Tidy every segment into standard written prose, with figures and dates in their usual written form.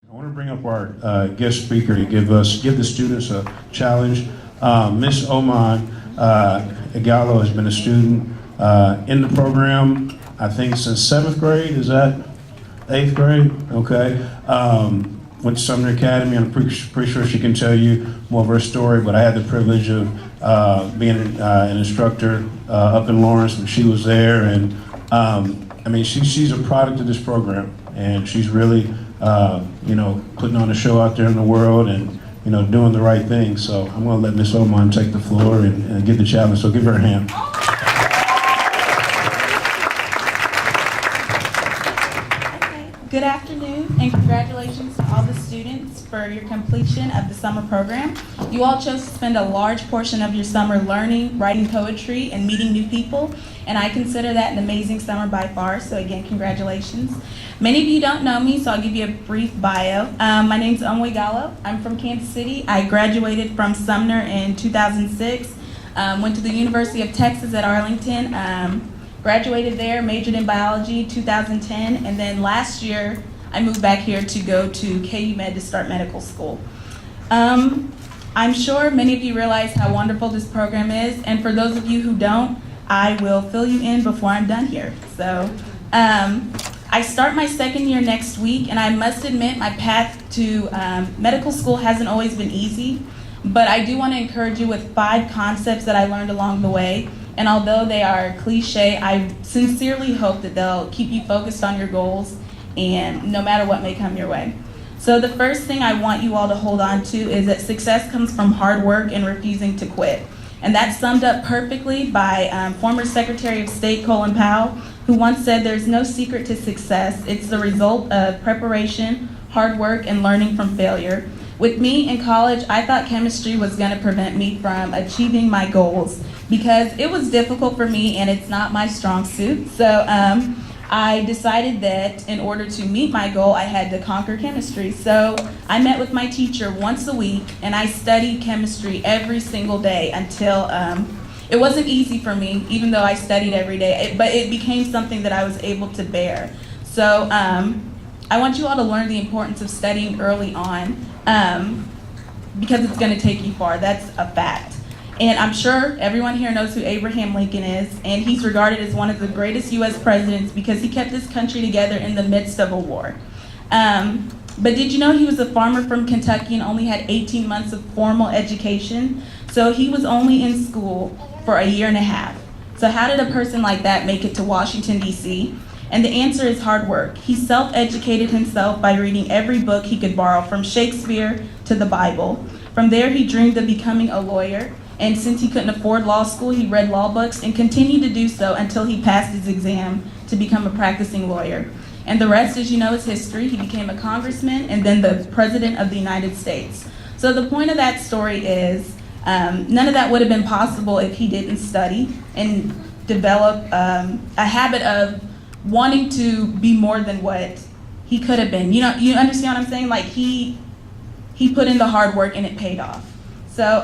I want to bring up our guest speaker to give the students a challenge. Miss Omon Gallo has been a student in the program, I think since 7th grade. Is that 8th grade? Okay. Went to Sumner Academy. I'm pretty sure she can tell you more of her story, but I had the privilege of being an instructor up in Lawrence when she was there, and I mean, she's a product of this program, and she's really putting on a show out there in the world and doing the right thing. So I'm going to let Miss Omon take the floor and give the challenge. So give her a hand. Good afternoon, and congratulations to all the students for your completion of the summer program. You all chose to spend a large portion of your summer learning, writing poetry, and meeting new people, and I consider that an amazing summer by far, so again, congratulations. Many of you don't know me, so I'll give you a brief bio. My name's Omon Gallo. I'm from Kansas City. I graduated from Sumner in 2006, went to the University of Texas at Arlington, graduated there, majored in biology 2010, and then last year I moved back here to go to KU Med to start medical school. I'm sure many of you realize how wonderful this program is, and for those of you who don't, I will fill you in before I'm done here. So I start my second year next week, and I must admit my path to medical school hasn't always been easy, but I do want to encourage you with 5 concepts that I learned along the way. And although they are cliche, I sincerely hope that they'll keep you focused on your goals and no matter what may come your way. So the first thing I want you all to hold on to is that success comes from hard work and refusing to quit. And that's summed up perfectly by former Secretary of State Colin Powell, who once said there's no secret to success. It's the result of preparation, hard work, and learning from failure. With me in college, I thought chemistry was going to prevent me from achieving my goals because it was difficult for me and it's not my strong suit. So I decided that in order to meet my goal, I had to conquer chemistry. So I met with my teacher once a week and I studied chemistry every single day until it wasn't easy for me, even though I studied every day, but it became something that I was able to bear. So I want you all to learn the importance of studying early on because it's going to take you far. That's a fact. And I'm sure everyone here knows who Abraham Lincoln is, and he's regarded as one of the greatest U.S. presidents because he kept this country together in the midst of a war. But did you know he was a farmer from Kentucky and only had 18 months of formal education? So he was only in school for a year and a half. So how did a person like that make it to Washington, D.C.? And the answer is hard work. He self-educated himself by reading every book he could borrow, from Shakespeare to the Bible. From there, he dreamed of becoming a lawyer. And since he couldn't afford law school, he read law books and continued to do so until he passed his exam to become a practicing lawyer. And the rest, as you know, is history. He became a congressman and then the president of the United States. So the point of that story is none of that would have been possible if he didn't study and develop a habit of wanting to be more than what he could have been. You understand what I'm saying? Like he put in the hard work and it paid off. So,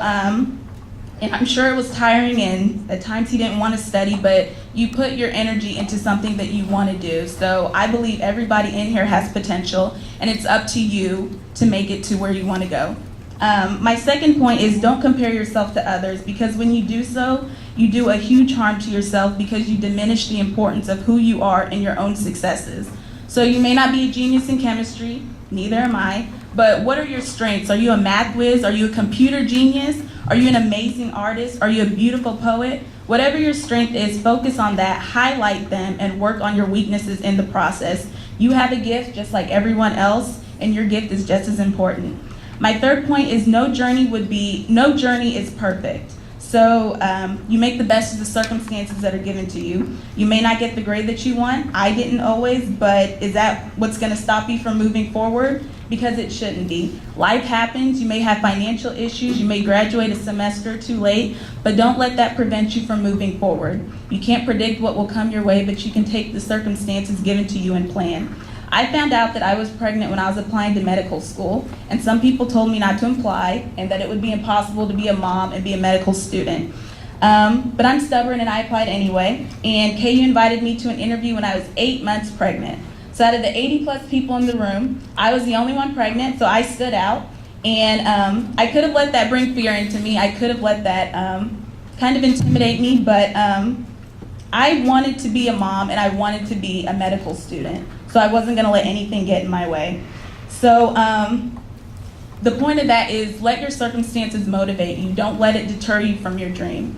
and I'm sure it was tiring and at times he didn't want to study, but you put your energy into something that you want to do. So I believe everybody in here has potential and it's up to you to make it to where you want to go. My second point is don't compare yourself to others, because when you do so, you do a huge harm to yourself because you diminish the importance of who you are and your own successes. So you may not be a genius in chemistry, neither am I, but what are your strengths? Are you a math whiz? Are you a computer genius? Are you an amazing artist? Are you a beautiful poet? Whatever your strength is, focus on that, highlight them, and work on your weaknesses in the process. You have a gift just like everyone else, and your gift is just as important. My third point is no journey is perfect. So you make the best of the circumstances that are given to you. You may not get the grade that you want. I didn't always, but is that what's going to stop you from moving forward? Because it shouldn't be. Life happens. You may have financial issues. You may graduate a semester too late, but don't let that prevent you from moving forward. You can't predict what will come your way, but you can take the circumstances given to you and plan. I found out that I was pregnant when I was applying to medical school, and some people told me not to apply and that it would be impossible to be a mom and be a medical student. But I'm stubborn and I applied anyway, and KU invited me to an interview when I was 8 months pregnant. So out of the 80 plus people in the room, I was the only one pregnant, so I stood out. And I could have let that bring fear into me. I could have let that kind of intimidate me, but I wanted to be a mom and I wanted to be a medical student. So I wasn't gonna let anything get in my way. So the point of that is let your circumstances motivate you. Don't let it deter you from your dream.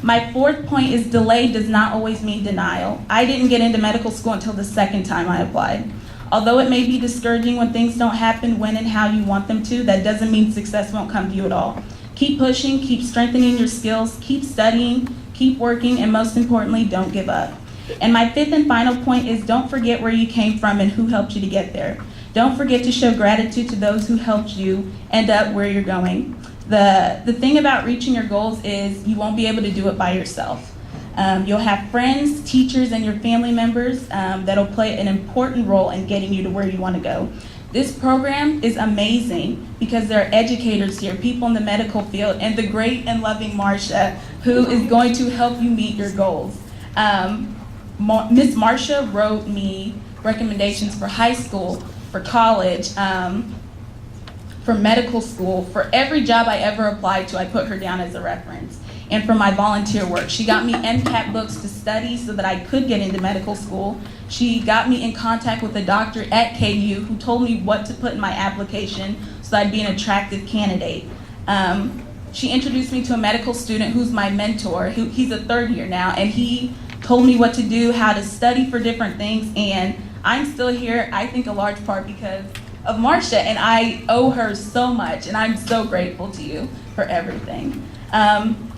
My fourth point is delay does not always mean denial. I didn't get into medical school until the second time I applied. Although it may be discouraging when things don't happen when and how you want them to, that doesn't mean success won't come to you at all. Keep pushing, keep strengthening your skills, keep studying, keep working, and most importantly, don't give up. And my fifth and final point is don't forget where you came from and who helped you to get there. Don't forget to show gratitude to those who helped you end up where you're going. The thing about reaching your goals is you won't be able to do it by yourself. You'll have friends, teachers, and your family members that'll play an important role in getting you to where you want to go. This program is amazing because there are educators here, people in the medical field, and the great and loving Marsha, who is going to help you meet your goals. Miss Marsha wrote me recommendations for high school, for college, for medical school. For every job I ever applied to, I put her down as a reference. And for my volunteer work, she got me MCAT books to study so that I could get into medical school. She got me in contact with a doctor at KU who told me what to put in my application so I'd be an attractive candidate. She introduced me to a medical student who's my mentor. He's a third year now, and he told me what to do, how to study for different things, and I'm still here, I think a large part because of Marsha, and I owe her so much, and I'm so grateful to you for everything.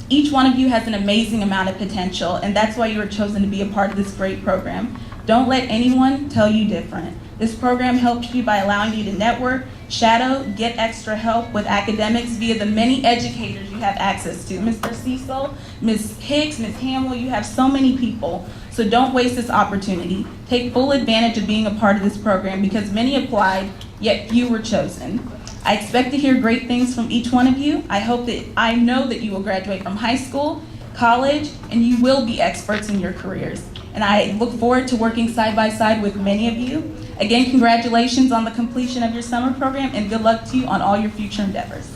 Each one of you has an amazing amount of potential, and that's why you were chosen to be a part of this great program. Don't let anyone tell you different. This program helps you by allowing you to network, shadow, get extra help with academics via the many educators you have access to. Mr. Cecil, Ms. Hicks, Ms. Hamill, you have so many people. So don't waste this opportunity. Take full advantage of being a part of this program because many applied, yet few were chosen. I expect to hear great things from each one of you. I know that you will graduate from high school, college, and you will be experts in your careers. And I look forward to working side by side with many of you. Again, congratulations on the completion of your summer program and good luck to you on all your future endeavors.